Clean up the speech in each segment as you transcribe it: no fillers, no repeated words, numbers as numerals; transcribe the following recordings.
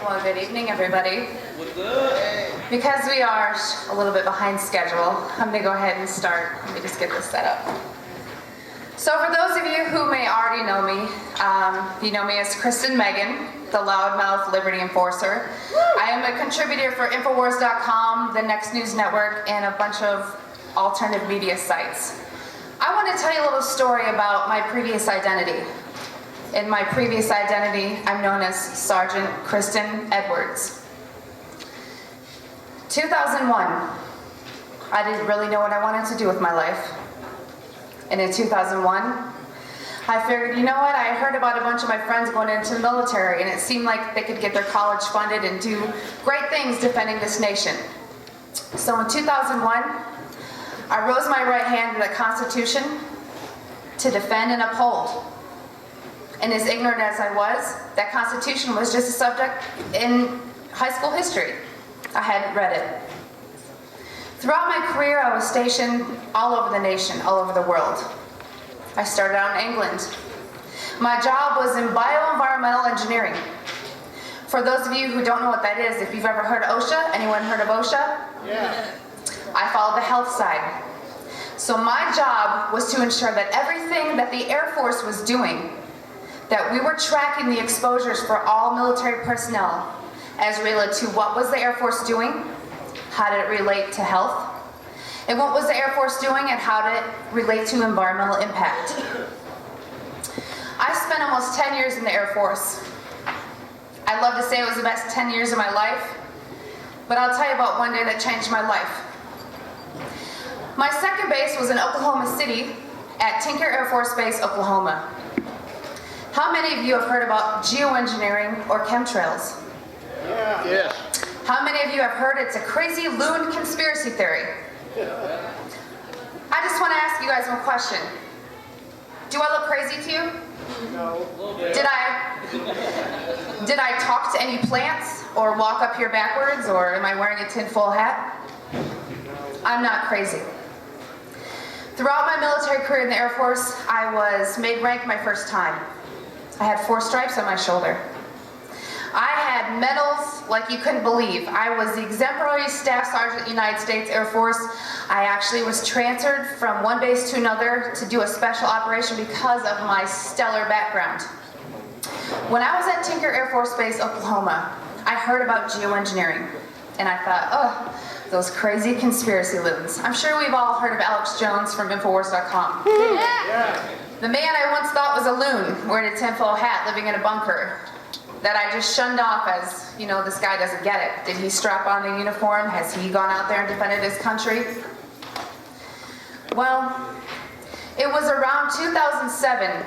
Well, good evening, everybody. Because we are a little bit behind schedule, I'm going to go ahead and start. Let me just get this set up. So for those of you who may already know me, you know me as Kristen Meghan, the loudmouth liberty enforcer. I am a contributor for Infowars.com, the Next News Network, and a bunch of alternative media sites. I want to tell you a little story about my previous identity. In my previous identity, I'm known as Sergeant Kristen Edwards. 2001, I didn't really know what I wanted to do with my life. And in 2001, I figured, you know what, I heard about a bunch of my friends going into the military, and it seemed like they could get their college funded and do great things defending this nation. So in 2001, I rose my right hand to the Constitution to defend and uphold. And as ignorant as I was, that Constitution was just a subject in high school history. I hadn't read it. Throughout my career, I was stationed all over the nation, all over the world. I started out in England. My job was in bioenvironmental engineering. For those of you who don't know what that is, if you've ever heard of OSHA, anyone heard of OSHA? Yeah. I followed the health side. So my job was to ensure that everything that the Air Force was doing, that we were tracking the exposures for all military personnel as related to what was the Air Force doing, how did it relate to health, and what was the Air Force doing and how did it relate to environmental impact. I spent almost 10 years in the Air Force. I'd love to say it was the best 10 years of my life, but I'll tell you about one day that changed my life. My second base was in Oklahoma City at Tinker Air Force Base, Oklahoma. How many of you have heard about Geo-Engineering or Chemtrails? Yeah. Yes. How many of you have heard it's a crazy loon conspiracy theory? I just want to ask you guys one question. Do I look crazy to you? No. Did I talk to any plants or walk up here backwards, or am I wearing a tinfoil hat? I'm not crazy. Throughout my military career in the Air Force, I was made rank my first time. I had 4 stripes on my shoulder. I had medals like you couldn't believe. I was the exemplary Staff Sergeant United States Air Force. I actually was transferred from one base to another to do a special operation because of my stellar background. When I was at Tinker Air Force Base, Oklahoma, I heard about Geo-Engineering, and I thought, oh, those crazy conspiracy loons. I'm sure we've all heard of Alex Jones from Infowars.com. Yeah. The man I once thought was a loon, wearing a tinfoil hat, living in a bunker, that I just shunned off as, you know, this guy doesn't get it. Did he strap on a uniform? Has he gone out there and defended his country? Well, it was around 2007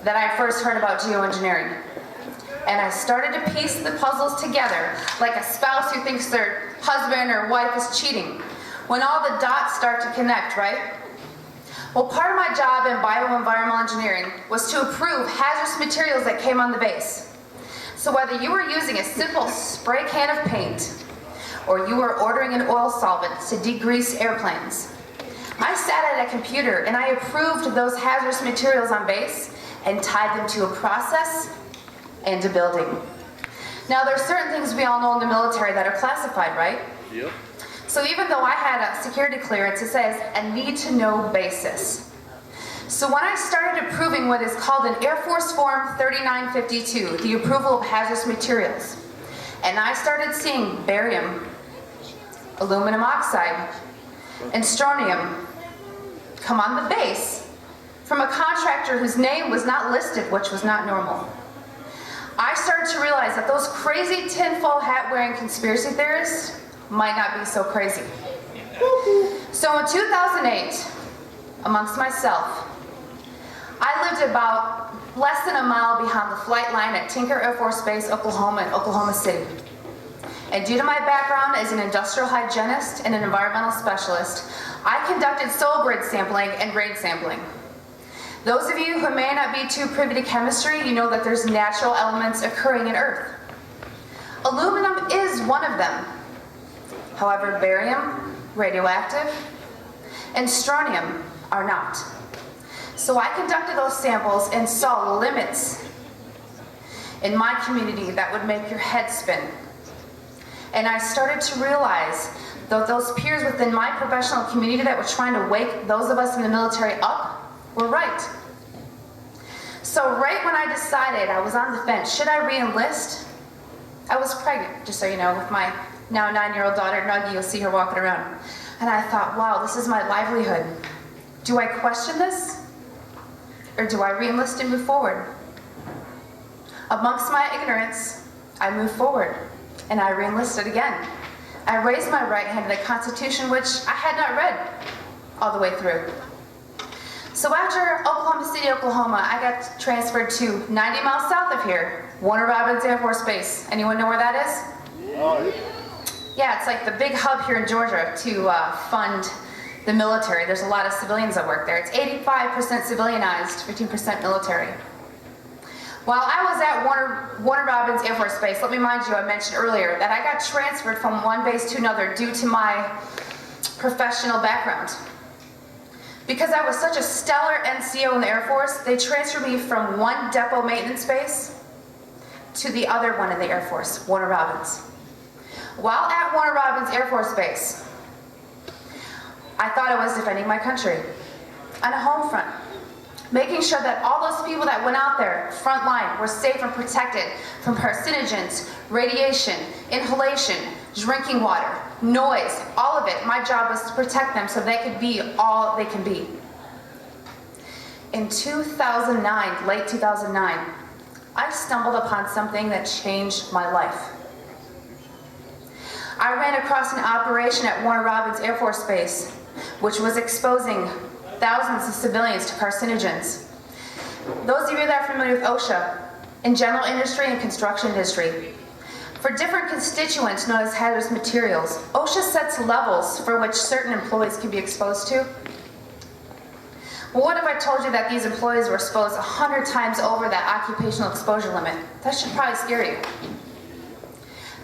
that I first heard about Geo-Engineering. And I started to piece the puzzles together, like a spouse who thinks their husband or wife is cheating, when all the dots start to connect, right? Well, part of my job in bioenvironmental engineering was to approve hazardous materials that came on the base. So whether you were using a simple spray can of paint, or you were ordering an oil solvent to degrease airplanes, I sat at a computer and I approved those hazardous materials on base and tied them to a process and a building. Now, there are certain things we all know in the military that are classified, right? Yep. So even though I had a security clearance, it says a need-to-know basis. So when I started approving what is called an Air Force Form 3952, the approval of hazardous materials, and I started seeing barium, aluminum oxide, and strontium come on the base from a contractor whose name was not listed, which was not normal, I started to realize that those crazy tinfoil hat-wearing conspiracy theorists might not be so crazy. So in 2008, amongst myself, I lived about less than a mile behind the flight line at Tinker Air Force Base, Oklahoma, in Oklahoma City. And due to my background as an industrial hygienist and an environmental specialist, I conducted soil grid sampling and grade sampling. Those of you who may not be too privy to chemistry, you know that there's natural elements occurring in Earth. Aluminum is one of them. However, barium, radioactive, and strontium are not. So I conducted those samples and saw limits in my community that would make your head spin. And I started to realize that those peers within my professional community that were trying to wake those of us in the military up were right. So right when I decided, I was on the fence, should I re-enlist? I was pregnant, just so you know, with my now 9-year-old daughter, Nuggie. You'll see her walking around. And I thought, wow, this is my livelihood. Do I question this? Or do I re-enlist and move forward? Amongst my ignorance, I moved forward, and I re-enlisted again. I raised my right hand to the Constitution, which I had not read all the way through. So after Oklahoma City, Oklahoma, I got transferred to 90 miles south of here, Warner Robins Air Force Base. Anyone know where that is? Yeah, it's like the big hub here in Georgia to fund the military. There's a lot of civilians that work there. It's 85% civilianized, 15% military. While I was at Warner Robins Air Force Base, let me remind you, I mentioned earlier that I got transferred from one base to another due to my professional background. Because I was such a stellar NCO in the Air Force, they transferred me from one depot maintenance base to the other one in the Air Force, Warner Robins. While at Warner Robins Air Force Base, I thought I was defending my country on a home front, making sure that all those people that went out there, front line, were safe and protected from carcinogens, radiation, inhalation, drinking water, noise, all of it. My job was to protect them so they could be all they can be. In 2009, late 2009, I stumbled upon something that changed my life. I ran across an operation at Warner Robins Air Force Base, which was exposing thousands of civilians to carcinogens. Those of you that are familiar with OSHA, in general industry and construction industry, for different constituents known as hazardous materials, OSHA sets levels for which certain employees can be exposed to. Well, what if I told you that these employees were exposed 100 times over that occupational exposure limit? That should probably scare you.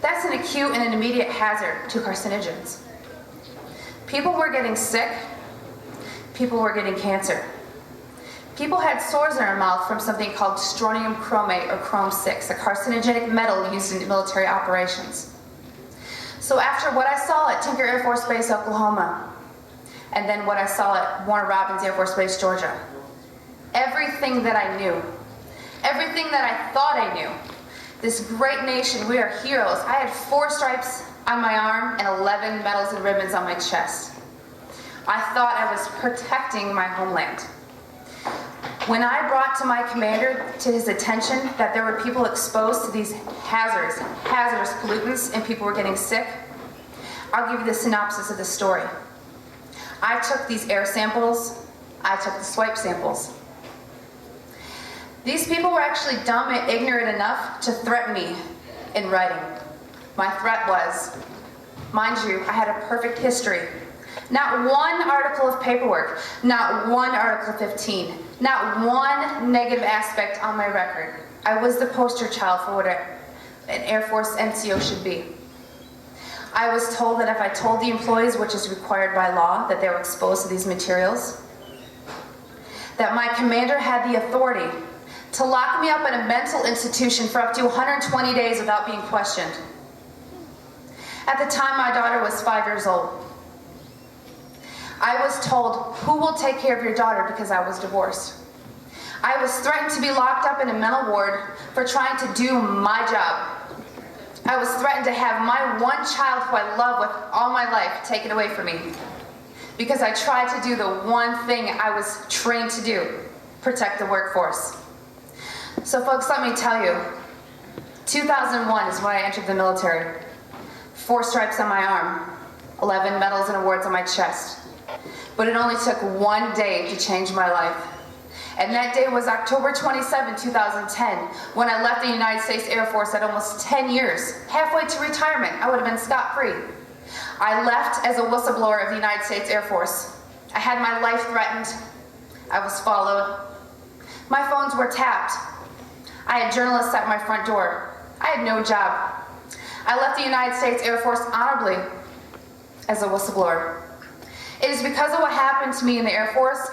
That's an acute and an immediate hazard to carcinogens. People were getting sick. People were getting cancer. People had sores in their mouth from something called strontium chromate or chrome-6, a carcinogenic metal used in military operations. So after what I saw at Tinker Air Force Base, Oklahoma, and then what I saw at Warner Robins Air Force Base, Georgia, everything that I knew, everything that I thought I knew, this great nation, we are heroes. I had 4 stripes on my arm and 11 medals and ribbons on my chest. I thought I was protecting my homeland. When I brought to my commander to his attention that there were people exposed to these hazardous pollutants and people were getting sick, I'll give you the synopsis of the story. I took these air samples, I took the swipe samples. These people were actually dumb and ignorant enough to threaten me in writing. My threat was, mind you, I had a perfect history. Not one article of paperwork, not one Article 15, not one negative aspect on my record. I was the poster child for what an Air Force NCO should be. I was told that if I told the employees, which is required by law, that they were exposed to these materials, that my commander had the authority to lock me up in a mental institution for up to 120 days without being questioned. At the time, my daughter was 5 years old. I was told, who will take care of your daughter, because I was divorced. I was threatened to be locked up in a mental ward for trying to do my job. I was threatened to have my one child who I love with all my life taken away from me because I tried to do the one thing I was trained to do, protect the workforce. So folks, let me tell you, 2001 is when I entered the military. 4 stripes on my arm, 11 medals and awards on my chest. But it only took one day to change my life. And that day was October 27, 2010, when I left the United States Air Force at almost 10 years, halfway to retirement. I would have been scot-free. I left as a whistleblower of the United States Air Force. I had my life threatened. I was followed. My phones were tapped. I had journalists at my front door. I had no job. I left the United States Air Force honorably as a whistleblower. It is because of what happened to me in the Air Force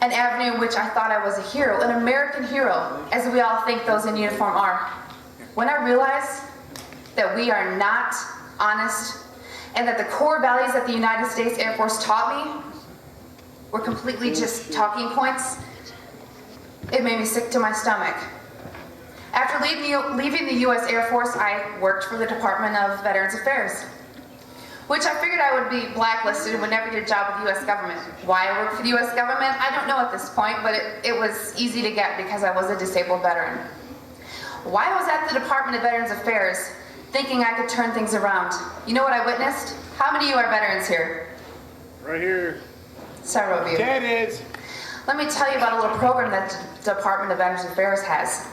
an avenue in which I thought I was a hero, an American hero, as we all think those in uniform are. When I realized that we are not honest and that the core values that the United States Air Force taught me were completely just talking points, it made me sick to my stomach. After leaving the U.S. Air Force, I worked for the Department of Veterans Affairs, which I figured I would be blacklisted and would never get a job with the U.S. government. Why I worked for the U.S. government, I don't know at this point, but it was easy to get because I was a disabled veteran. Why I was at the Department of Veterans Affairs, thinking I could turn things around. You know what I witnessed? How many of you are veterans here? Right here. Several of you. That is. Let me tell you about a little program that the Department of Veterans Affairs has.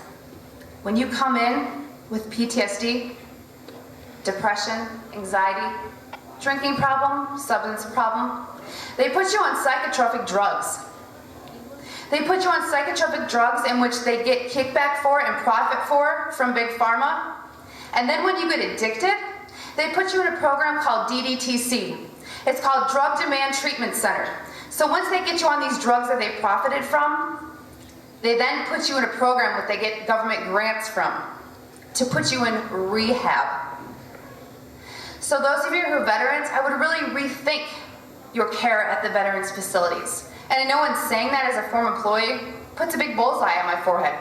When you come in with PTSD, depression, anxiety, drinking problem, substance problem, they put you on psychotropic drugs. They put you on psychotropic drugs in which they get kickback for and profit for from Big Pharma. And then when you get addicted, they put you in a program called DDTC. It's called Drug Demand Treatment Center. So once they get you on these drugs that they profited from, they then put you in a program that they get government grants from to put you in rehab. So those of you who are veterans, I would really rethink your care at the veterans facilities. And I know in saying that as a former employee puts a big bullseye on my forehead.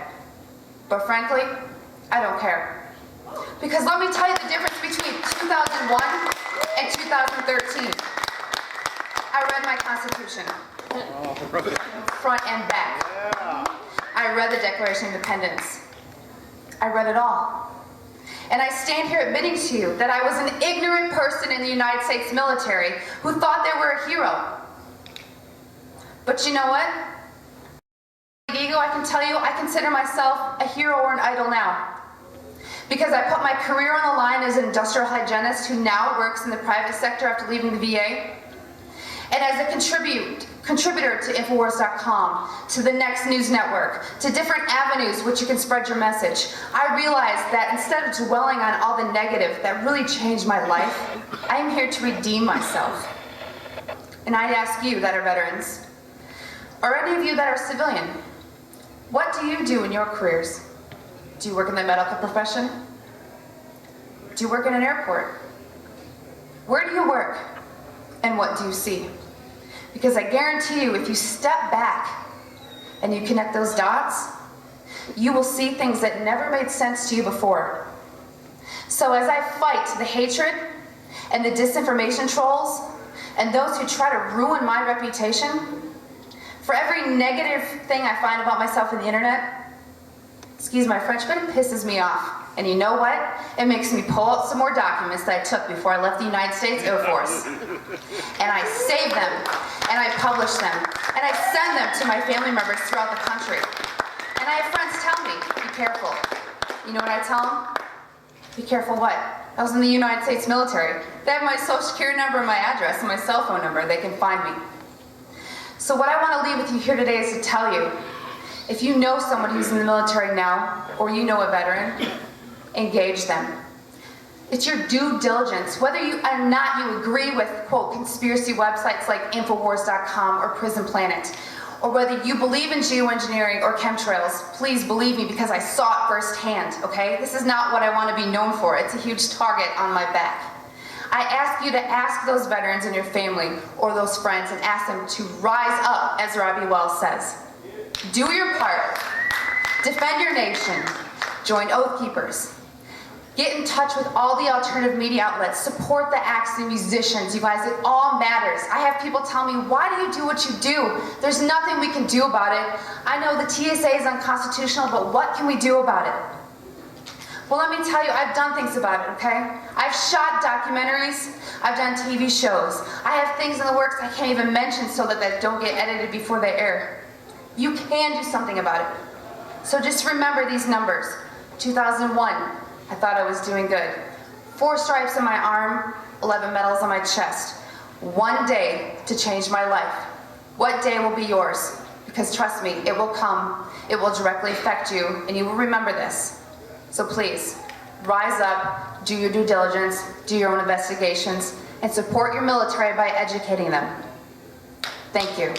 But frankly, I don't care. Because let me tell you the difference between 2001 and 2013. I read my Constitution, front and back. I read the Declaration of Independence. I read it all. And I stand here admitting to you that I was an ignorant person in the United States military who thought they were a hero. But you know what? Ego, I can tell you, I consider myself a hero or an idol now. Because I put my career on the line as an industrial hygienist who now works in the private sector after leaving the VA. And as a contributor to Infowars.com, to the Next News Network, to different avenues which you can spread your message, I realized that instead of dwelling on all the negative that really changed my life, I am here to redeem myself. And I'd ask you that are veterans, or any of you that are civilian, what do you do in your careers? Do you work in the medical profession? Do you work in an airport? Where do you work? And what do you see? Because I guarantee you, if you step back and you connect those dots, you will see things that never made sense to you before. So as I fight the hatred and the disinformation trolls and those who try to ruin my reputation, for every negative thing I find about myself on the internet, excuse my French, but it pisses me off. And you know what? It makes me pull out some more documents that I took before I left the United States Air Force. And I save them, and I publish them, and I send them to my family members throughout the country. And I have friends tell me, be careful. You know what I tell them? Be careful what? I was in the United States military. They have my social security number and my address and my cell phone number. They can find me. So what I want to leave with you here today is to tell you, if you know someone who's in the military now, or you know a veteran, engage them. It's your due diligence. Whether you or not you agree with, quote, conspiracy websites like Infowars.com or Prison Planet, or whether you believe in Geo-Engineering or Chemtrails, please believe me because I saw it firsthand, okay? This is not what I want to be known for. It's a huge target on my back. I ask you to ask those veterans in your family or those friends and ask them to rise up, as Robbie Wells says. Do your part. Defend your nation. Join Oath Keepers. Get in touch with all the alternative media outlets. Support the acts and musicians. You guys, it all matters. I have people tell me, why do you do what you do? There's nothing we can do about it. I know the TSA is unconstitutional, but what can we do about it? Well, let me tell you, I've done things about it, okay? I've shot documentaries. I've done TV shows. I have things in the works I can't even mention so that they don't get edited before they air. You can do something about it. So just remember these numbers. 2001, I thought I was doing good. 4 stripes on my arm, 11 medals on my chest. One day to change my life. What day will be yours? Because trust me, it will come. It will directly affect you, and you will remember this. So please, rise up, do your due diligence, do your own investigations, and support your military by educating them. Thank you.